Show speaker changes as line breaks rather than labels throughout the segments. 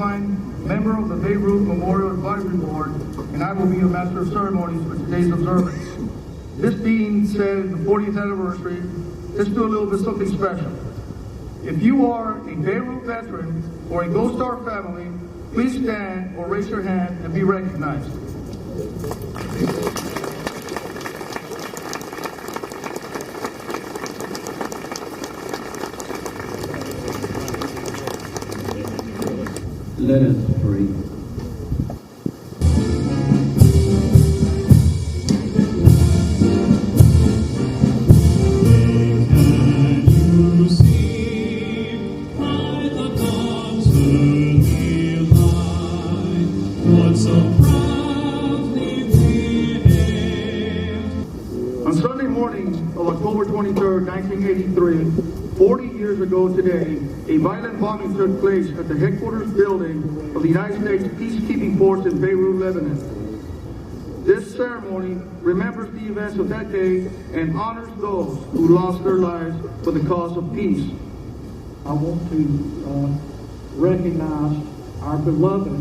Quine, member of the Beirut Memorial Advisory Board, and I will be your Master of Ceremonies for today's observance. This being said, the 40th anniversary, let's do a little bit something special. If you are a Beirut veteran or a Gold Star family, please stand or raise your hand and be recognized.
Let us pray.
On Sunday morning of October 23rd, 1983, 40 years ago today, a violent bombing took place at the headquarters building of the United States Peacekeeping Force in Beirut, Lebanon. This ceremony remembers the events of that day and honors those who lost their lives for the cause of peace.
I want to recognize our beloved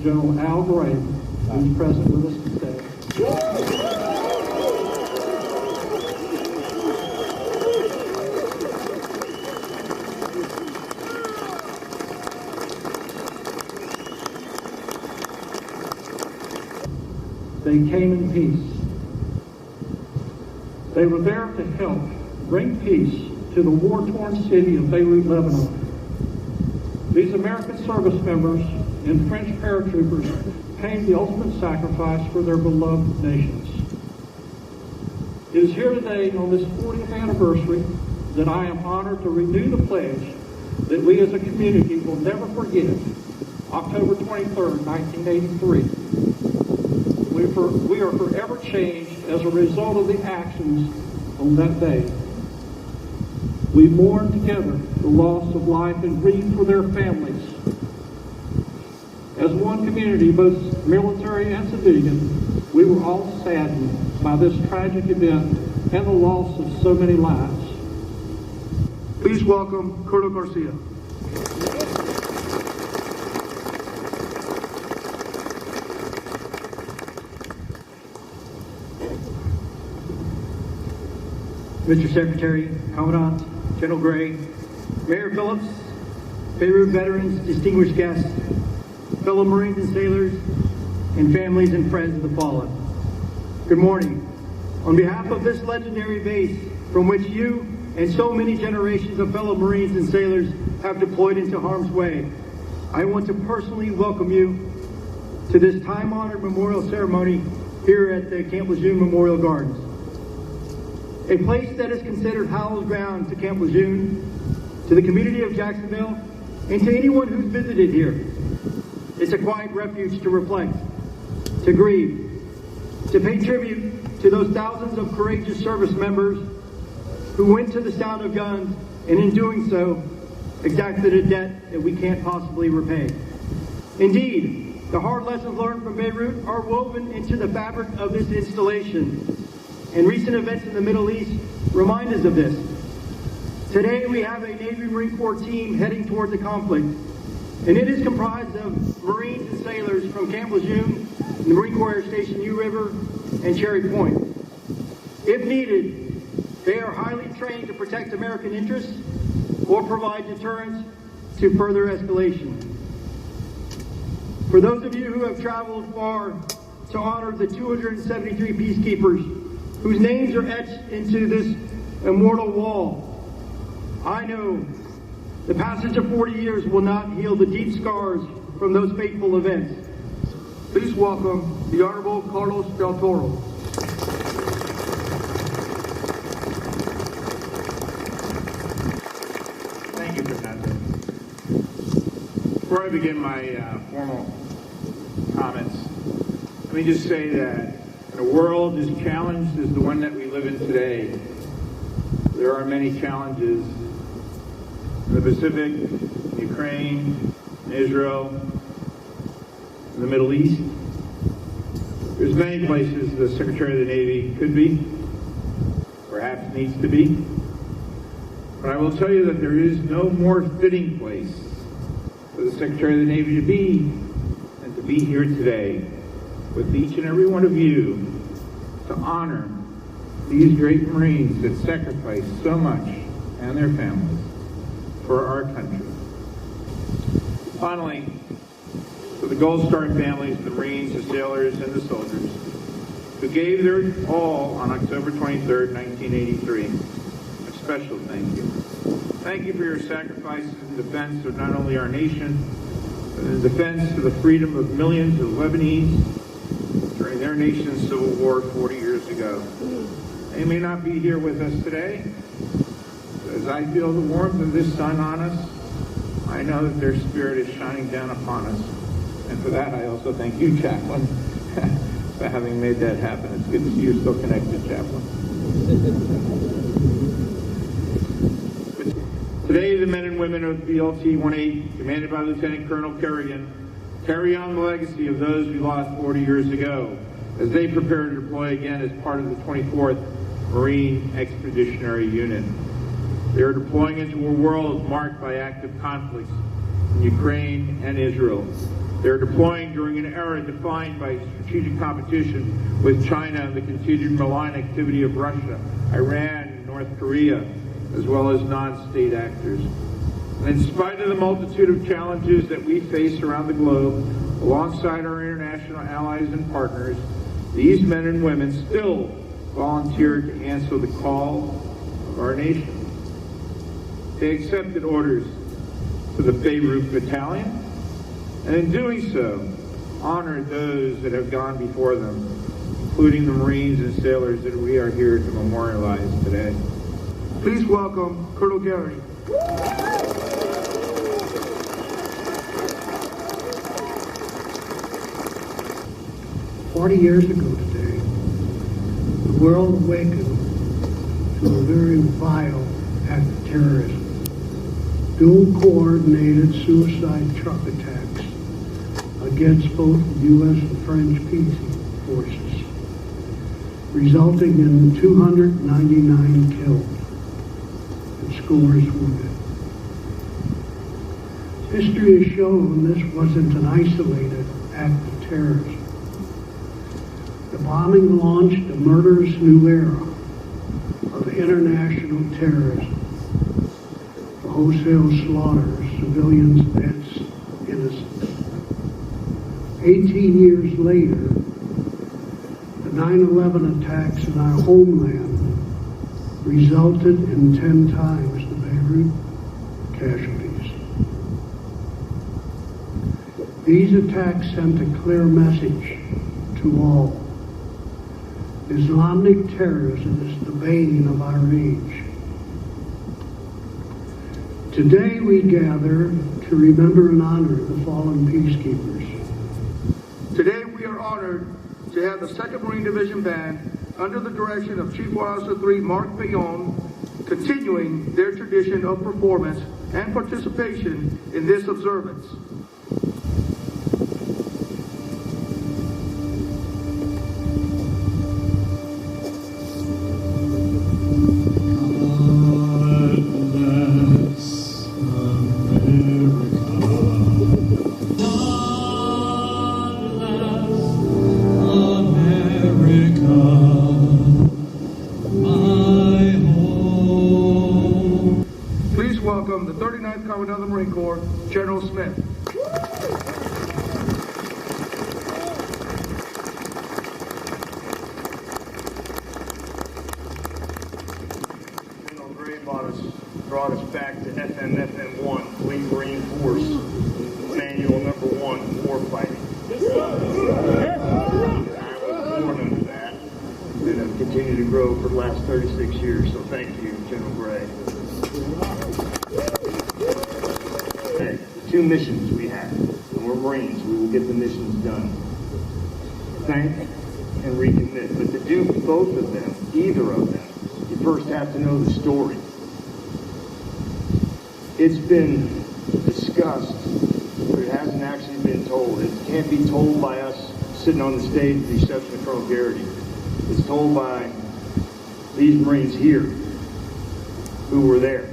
General Al Gray, who's present with us today. They came in peace. They were there to help bring peace to the war-torn city of Beirut, Lebanon. These American service members and French paratroopers paid the ultimate sacrifice for their beloved nations. It is here today on this 40th anniversary that I am honored to renew the pledge that we as a community will never forget October 23rd, 1983. We are forever changed as a result of the actions on that day. We mourn together the loss of life and grieve for their families. As one community, both military and civilian, we were all saddened by this tragic event and the loss of so many lives.
Please welcome Colonel Garcia.
Mr. Secretary, Commandant, General Gray, Mayor Phillips, Beirut veterans, distinguished guests, fellow Marines and sailors, and families and friends of the fallen. Good morning. On behalf of this legendary base from which you and so many generations of fellow Marines and sailors have deployed into harm's way, I want to personally welcome you to this time-honored memorial ceremony here at the Camp Lejeune Memorial Gardens. A place that is considered hallowed ground to Camp Lejeune, to the community of Jacksonville, and to anyone who's visited here. It's a quiet refuge to reflect, to grieve, to pay tribute to those thousands of courageous service members who went to the sound of guns and in doing so exacted a debt that we can't possibly repay. Indeed, the hard lessons learned from Beirut are woven into the fabric of this installation. And recent events in the Middle East remind us of this. Today we have a Navy Marine Corps team heading toward the conflict, and it is comprised of Marines and sailors from Camp Lejeune, the Marine Corps Air Station New River, and Cherry Point. If needed, they are highly trained to protect American interests or provide deterrence to further escalation. For those of you who have traveled far to honor the 273 peacekeepers whose names are etched into this immortal wall, I know the passage of 40 years will not heal the deep scars from those fateful events.
Please welcome the Honorable Carlos Del Toro.
Thank you, Professor. Before I begin my formal comments, let me just say that in a world as challenged as the one that we live in today, there are many challenges in the Pacific, in Ukraine, in Israel, in the Middle East. There's many places the Secretary of the Navy could be, perhaps needs to be. But I will tell you that there is no more fitting place for the Secretary of the Navy to be than to be here today with each and every one of you to honor these great Marines that sacrificed so much, and their families, for our country. Finally, to the Gold Star families, the Marines, the sailors, and the soldiers who gave their all on October 23rd, 1983, a special thank you. Thank you for your sacrifices in defense of not only our nation, but in defense of the freedom of millions of Lebanese during their nation's civil war 40 years ago. They may not be here with us today, but as I feel the warmth of this sun on us, I know that their spirit is shining down upon us. And for that, I also thank you, Chaplain, for having made that happen. It's good to see you're still connected, Chaplain. Today, the men and women of BLT 18, commanded by Lieutenant Colonel Kerrigan, carry on the legacy of those we lost 40 years ago as they prepare to deploy again as part of the 24th Marine Expeditionary Unit. They are deploying into a world marked by active conflicts in Ukraine and Israel. They are deploying during an era defined by strategic competition with China and the continued malign activity of Russia, Iran, and North Korea, as well as non-state actors. And in spite of the multitude of challenges that we face around the globe, alongside our international allies and partners, these men and women still volunteered to answer the call of our nation. They accepted orders to the Beirut Battalion, and in doing so, honored those that have gone before them, including the Marines and sailors that we are here to memorialize today.
Please welcome Colonel Gary.
"40 years ago today, the world awakened to a very vile act of terrorism. Dual coordinated suicide truck attacks against both the U.S. and French peace forces, resulting in 299 killed and scores wounded. History has shown this wasn't an isolated act of terrorism. The bombing launched a murderous new era of international terrorism. The wholesale slaughter of civilians and innocents. 18 years later, the 9/11 attacks in our homeland resulted in 10 times the Beirut casualties. These attacks sent a clear message to all. Islamic terrorism is the bane of our age. Today we gather to remember and honor the fallen peacekeepers.
Today we are honored to have the 2nd Marine Division Band, under the direction of Chief War Officer 3 Mark Bayonne, continuing their tradition of performance and participation in this observance. Welcome the 39th Commandant of the Marine Corps, General Smith.
General Gray brought us back to FMFM1, Fleet Marine Force, Manual number 1, Warfighting. I was born under that, and have continued to grow for the last 36 years, so thank you, General Gray. Okay, 2 missions we have, and we're Marines. We will get the missions done. Thank and recommit. But to do both of them, either of them, you first have to know the story. It's been discussed, but it hasn't actually been told. It can't be told by us sitting on the stage with the exception of Colonel Garrity. It's told by these Marines here who were there.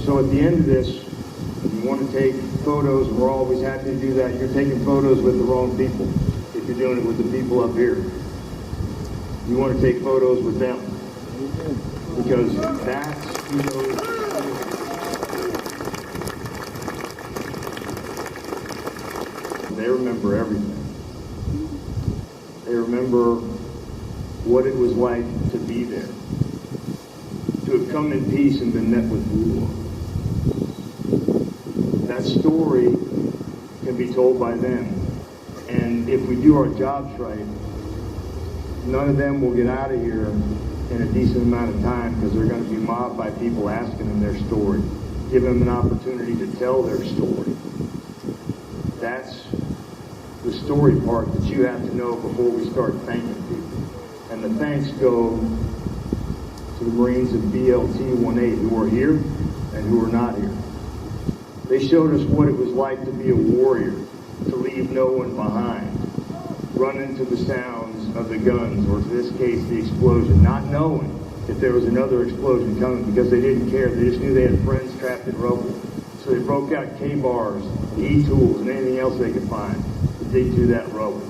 So at the end of this, if you want to take photos, and we're always happy to do that, you're taking photos with the wrong people. If you're doing it with the people up here, you want to take photos with them, because that's who knows. They remember everything. They remember what it was like to be there, to have come in peace and been met with war. That story can be told by them. And if we do our jobs right, none of them will get out of here in a decent amount of time, because they're going to be mobbed by people asking them their story. Give them an opportunity to tell their story. That's the story part that you have to know before we start thanking people. And the thanks go to the Marines of BLT 18 who are here and who are not here. They showed us what it was like to be a warrior, to leave no one behind, run into the sounds of the guns, or in this case, the explosion, not knowing if there was another explosion coming, because they didn't care. They just knew they had friends trapped in rubble. So they broke out K-bars, E-tools, and anything else they could find to dig through that rubble.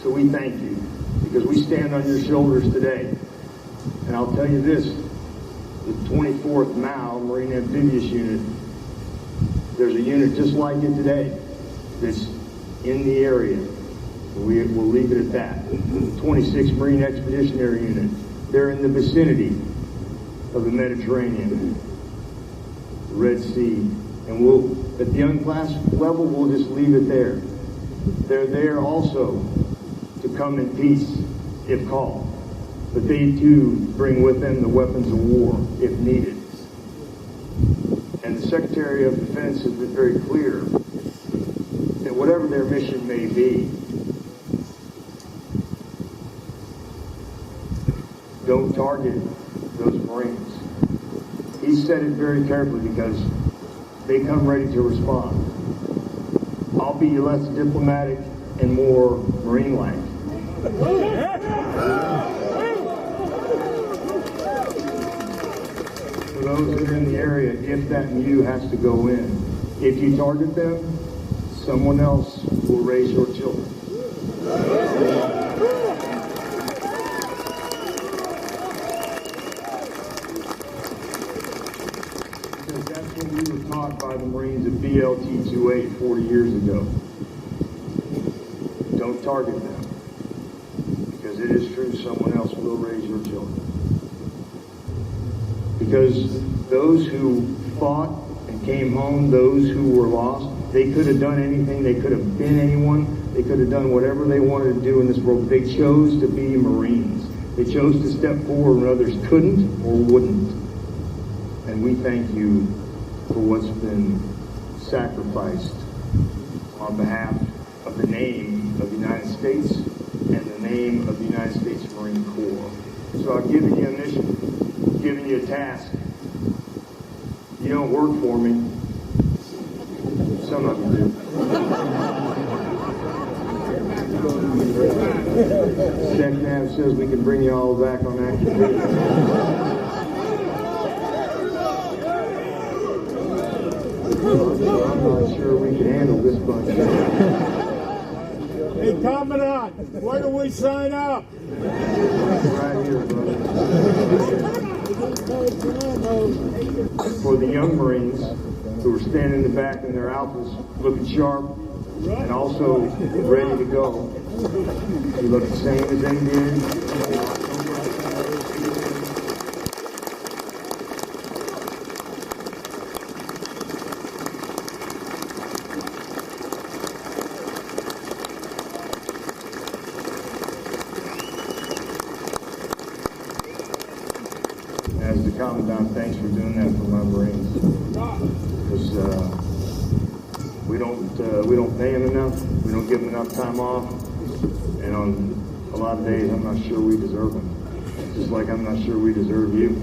So we thank you, because we stand on your shoulders today. And I'll tell you this, the 24th MAU, Marine Amphibious Unit, there's a unit just like it today that's in the area. We'll leave it at that. 26th Marine Expeditionary Unit, they're in the vicinity of the Mediterranean, the Red Sea. And we'll, at the young class level, we'll just leave it there. They're there also to come in peace if called. But they too bring with them the weapons of war if needed. And the Secretary of Defense has been very clear that whatever their mission may be, don't target those Marines. He said it very carefully, because they come ready to respond. I'll be less diplomatic and more Marine-like. For those that are in the area, if that MU has to go in, if you target them, someone else will raise your children. Because that's what we were taught by the Marines at BLT 28 40 years ago. Don't target them, because it is true someone else will raise your children. Because those who fought and came home, those who were lost, they could have done anything, they could have been anyone, they could have done whatever they wanted to do in this world. They chose to be Marines. They chose to step forward when others couldn't or wouldn't. And we thank you for what's been sacrificed on behalf of the name of the United States and the name of the United States Marine Corps. So I've given you a mission, giving you a task. You don't work for me. Some of you do. SecNav says we can bring you all back on active duty. I'm not sure we can handle this bunch.
Hey, Commandant, where do we sign up?
Right here, brother. For the young Marines who are standing in the back in their alphas, looking sharp and also ready to go. You look the same as they did. As the Commandant, thanks for doing that for my Marines. Because we don't pay them enough, we don't give them enough time off, and on a lot of days I'm not sure we deserve them. Just like I'm not sure we deserve you.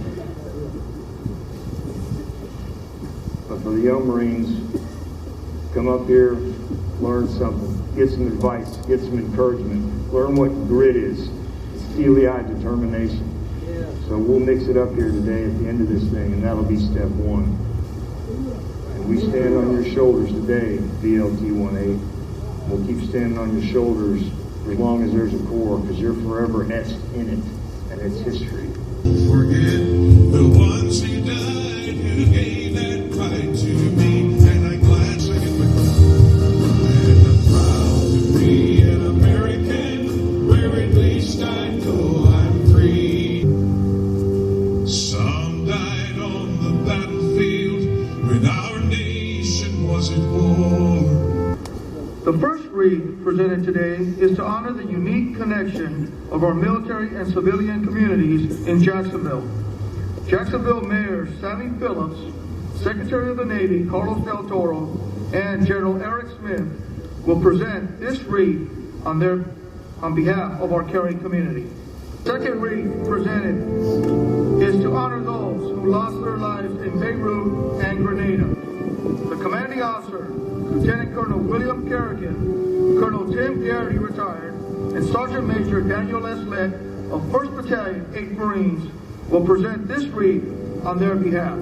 But for the young Marines, come up here, learn something, get some advice, get some encouragement, learn what grit is, steely-eyed determination. So we'll mix it up here today at the end of this thing, and that'll be step one. And we stand on your shoulders today, VLT-18. We'll keep standing on your shoulders as long as there's a Corps, because you're forever etched in it, and it's history.
Forget the ones who died, who gave that right to me, and I'm glad singing with them. And I'm proud to be an American, where at least I know I'm free. Some died on the battlefield when our nation was at war.
The first wreath presented today is to honor the unique connection of our military and civilian communities in Jacksonville. Jacksonville Mayor Sammy Phillips, Secretary of the Navy Carlos Del Toro, and General Eric Smith will present this wreath on behalf of our caring community. Second wreath presented is to honor those who lost their lives in Beirut and Grenada. The commanding officer, Lieutenant Colonel William Kerrigan, Colonel Tim Garrity, retired, and Sergeant Major Daniel S. Lett of 1st Battalion, 8th Marines, will present this wreath on their behalf.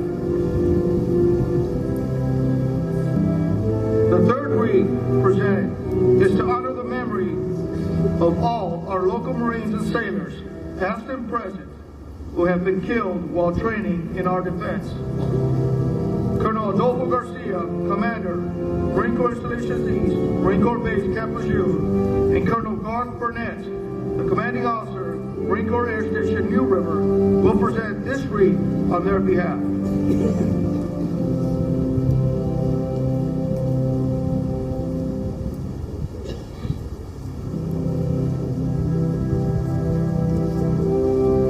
The third wreath presented is to honor the memory of all our local Marines and sailors, past and present, who have been killed while training in our defense. Colonel Adolfo Garcia, Commander, Marine Corps Installations East, Marine Corps Base Camp Lejeune, and Colonel Garth Burnett, the Commanding Officer, Marine Corps Air Station New River, will present this wreath on their behalf.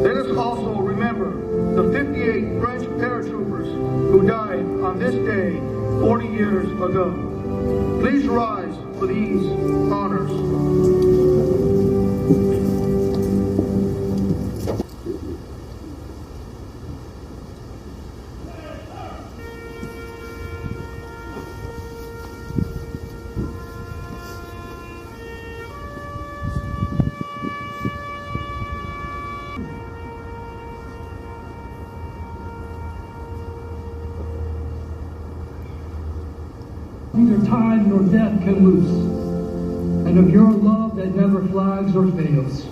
Let us also remember the 58 French paratroopers who died on this day 40 years ago. Please rise for these honors.
Neither time nor death can loose, and of your love that never flags or fails.